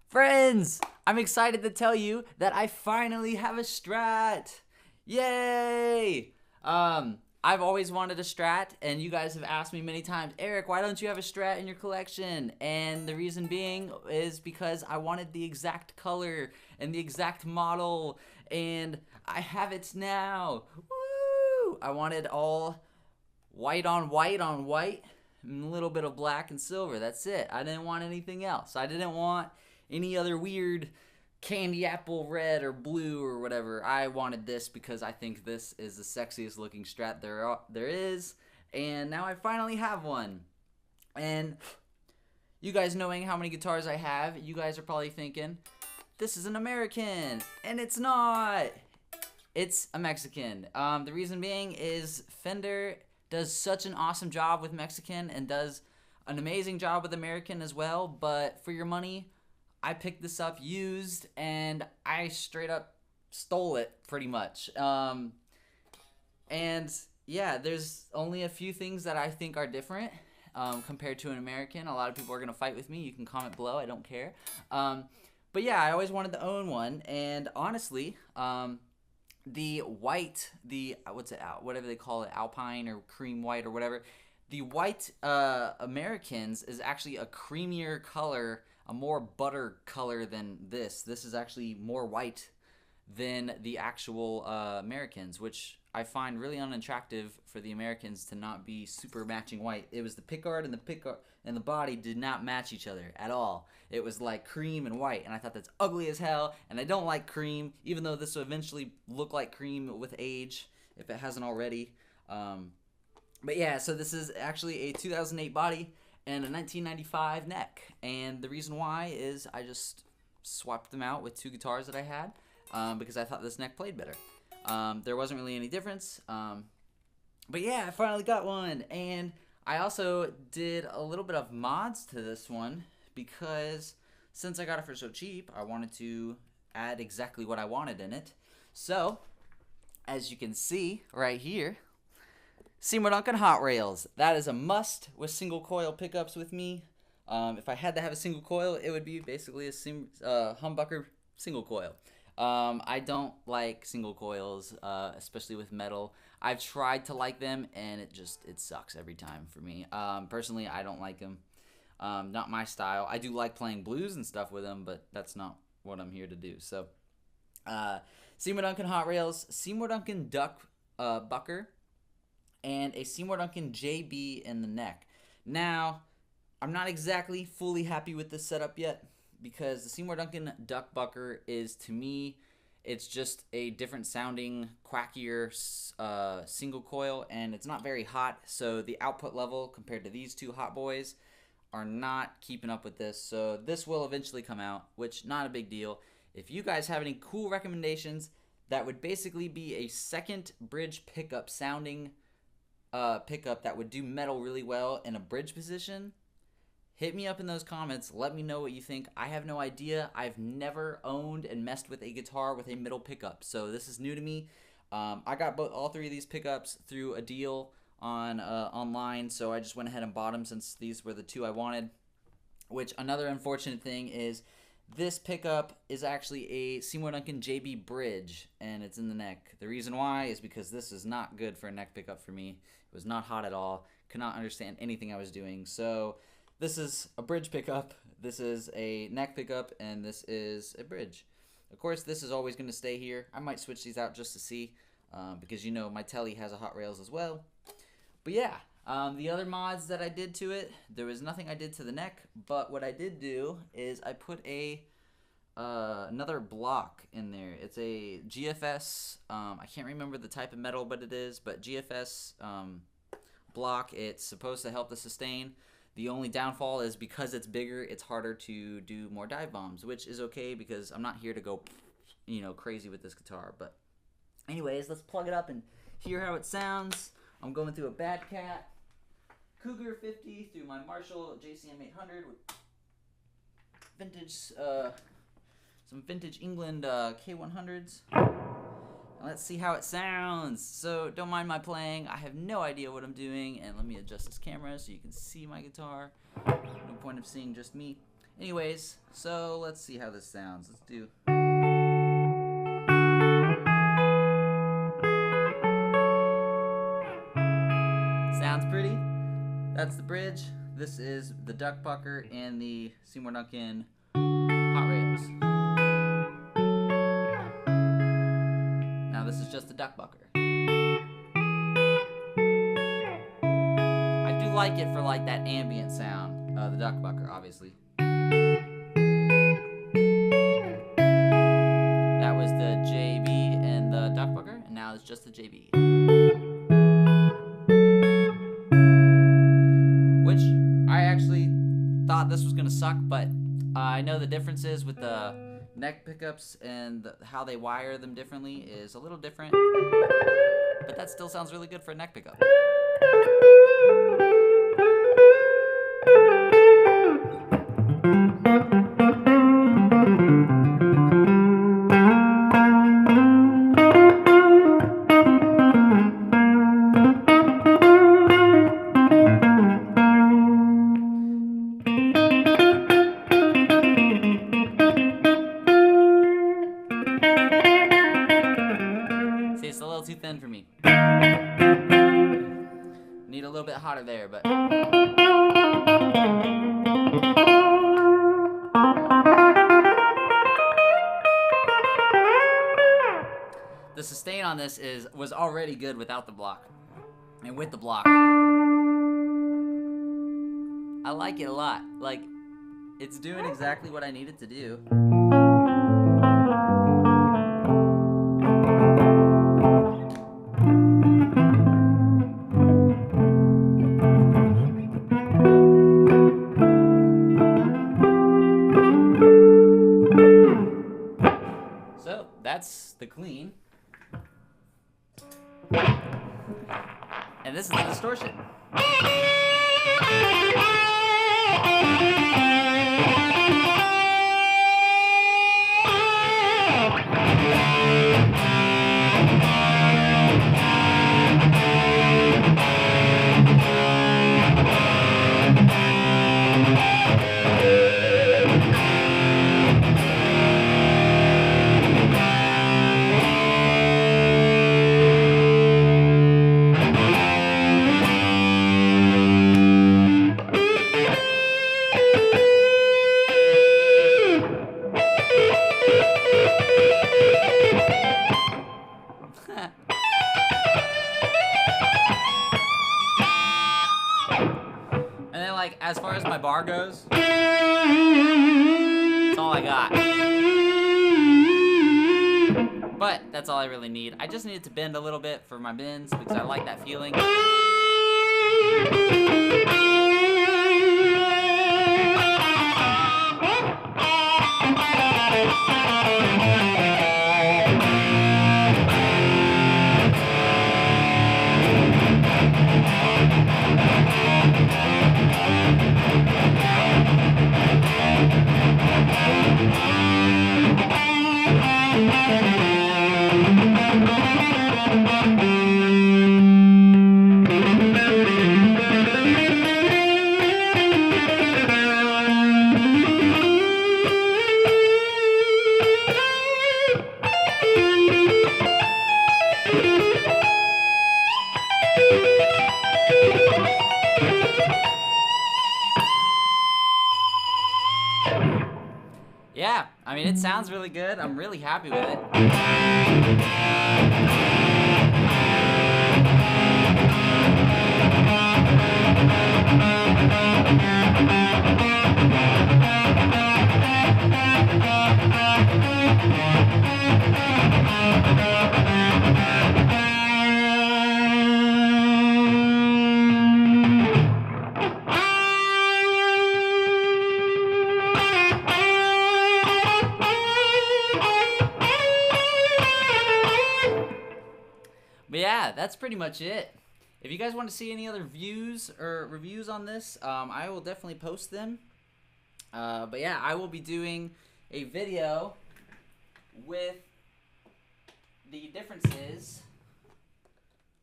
Friends, I'm excited to tell you that I finally have a Strat. Yay! I've always wanted a Strat, and you guys have asked me many times, Eric, why don't you have a Strat in your collection? And the reason being is because I wanted the exact color and the exact model, and I have it now. Woo! I wanted all white on white on white, and a little bit of black and silver. That's it. I didn't want anything else. I didn't want any other weird candy apple red or blue or whatever. I wanted this because I think this is the sexiest looking Strat there is, and now I finally have one. And you guys knowing how many guitars I have, you guys are probably thinking, this is an American, and it's not. It's a Mexican. The reason being is Fender does such an awesome job with Mexican and does an amazing job with American as well, but for your money, I picked this up used, and I straight up stole it, pretty much. And yeah, there's only a few things that I think are different compared to an American. A lot of people are going to fight with me. You can comment below. I don't care. But yeah, I always wanted to own one, and honestly, the white, whatever they call it, Alpine or cream white or whatever, the white Americans is actually a creamier color, a more butter color than this. This is actually more white than the actual Americans, which I find really unattractive for the Americans to not be super matching white. It was the pickguard and the body did not match each other at all. It was like cream and white, and I thought that's ugly as hell, and I don't like cream, even though this will eventually look like cream with age, if it hasn't already. But yeah, so this is actually a 2008 body and a 1995 neck, and the reason why is I just swapped them out with two guitars that I had because I thought this neck played better. There wasn't really any difference, but yeah, I finally got one, and I also did a little bit of mods to this one because since I got it for so cheap, I wanted to add exactly what I wanted in it. So, as you can see right here, Seymour Duncan hot rails. That is a must with single coil pickups with me. If I had to have a single coil, it would be basically a humbucker single coil. I don't like single coils, especially with metal. I've tried to like them, and it sucks every time for me. Personally, I don't like them. Not my style. I do like playing blues and stuff with them, but that's not what I'm here to do. So, Seymour Duncan hot rails, Seymour Duncan bucker, and a Seymour Duncan JB in the neck. Now, I'm not exactly fully happy with this setup yet because the Seymour Duncan bucker is, to me, it's just a different sounding, quackier single coil, and it's not very hot, so the output level compared to these two hot boys are not keeping up with this. So this will eventually come out, which not a big deal. If you guys have any cool recommendations that would basically be a second bridge pickup sounding pickup that would do metal really well in a bridge position, hit me up in those comments. Let me know what you think. I have no idea. I've never owned and messed with a guitar with a middle pickup, so this is new to me. I got all three of these pickups through a deal on online, so I just went ahead and bought them since these were the two I wanted. Which, another unfortunate thing is this pickup is actually a Seymour Duncan JB bridge, and it's in the neck. The reason why is because this is not good for a neck pickup for me. It was not hot at all. Could not understand anything I was doing. So this is a bridge pickup, this is a neck pickup, and this is a bridge. Of course, this is always going to stay here. I might switch these out just to see, because you know my telly has a hot rails as well. But yeah, the other mods that I did to it, there was nothing I did to the neck, but what I did do is I put another block in there. It's a GFS, I can't remember the type of metal, but it is, but GFS block. It's supposed to help the sustain. The only downfall is because it's bigger, it's harder to do more dive bombs, which is okay because I'm not here to go, crazy with this guitar. But anyways, let's plug it up and hear how it sounds. I'm going through a Bad Cat Cougar 50 through my Marshall JCM 800 with vintage, some vintage England K100s. Let's see how it sounds. So don't mind my playing. I have no idea what I'm doing. And let me adjust this camera so you can see my guitar. No point of seeing just me. Anyways, so let's see how this sounds. Let's do. Sounds pretty. That's the bridge. This is the duck bucker and the Seymour Duncan hot rails. Now this is just the duck bucker. I do like it for like that ambient sound. The duck bucker, obviously. That was the JB and the duck bucker, and now it's just the JB. Which I actually thought this was gonna suck, but I know the differences with the neck pickups and how they wire them differently is a little different, but that still sounds really good for a neck pickup. It's a little too thin for me. Need a little bit hotter there, but the sustain on this was already good without the block. And with the block, I like it a lot. Like, it's doing exactly what I need it to do. So that's the clean. And this is the distortion. And then, like, as far as my bar goes, that's all I got. But that's all I really need. I just need it to bend a little bit for my bends because I like that feeling. Yeah, I mean, it sounds really good. I'm really happy with it. But yeah, that's pretty much it. If you guys want to see any other views or reviews on this, I will definitely post them. But yeah, I will be doing a video with the differences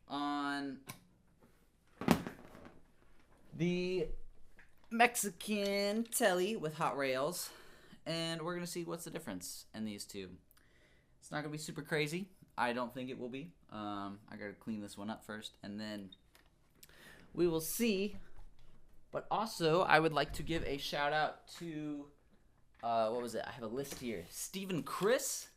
on the Mexican telly with hot rails, and we're gonna see what's the difference in these two. It's not gonna be super crazy. I don't think it will be. I gotta clean this one up first, and then we will see. But also, I would like to give a shout out to what was it? I have a list here. Stephen Chris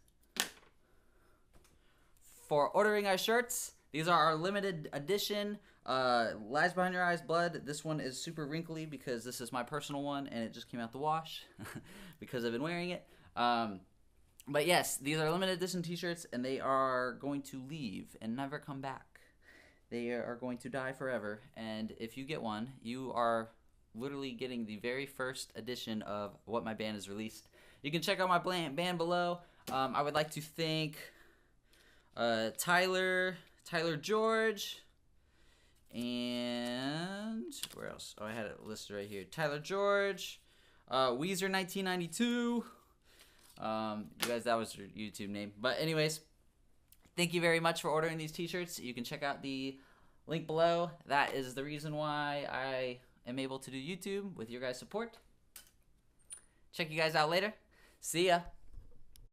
for ordering our shirts. These are our limited edition. Lies Behind Your Eyes Blood. This one is super wrinkly because this is my personal one and it just came out the wash because I've been wearing it. But yes, these are limited edition t-shirts and they are going to leave and never come back. They are going to die forever. And if you get one, you are literally getting the very first edition of what my band has released. You can check out my band below. I would like to thank Tyler George, and where else? Oh, I had it listed right here. Tyler George, Weezer 1992. You guys, that was your YouTube name. But anyways, thank you very much for ordering these t-shirts. You can check out the link below. That is the reason why I am able to do YouTube with your guys' support. Check you guys out later. See ya.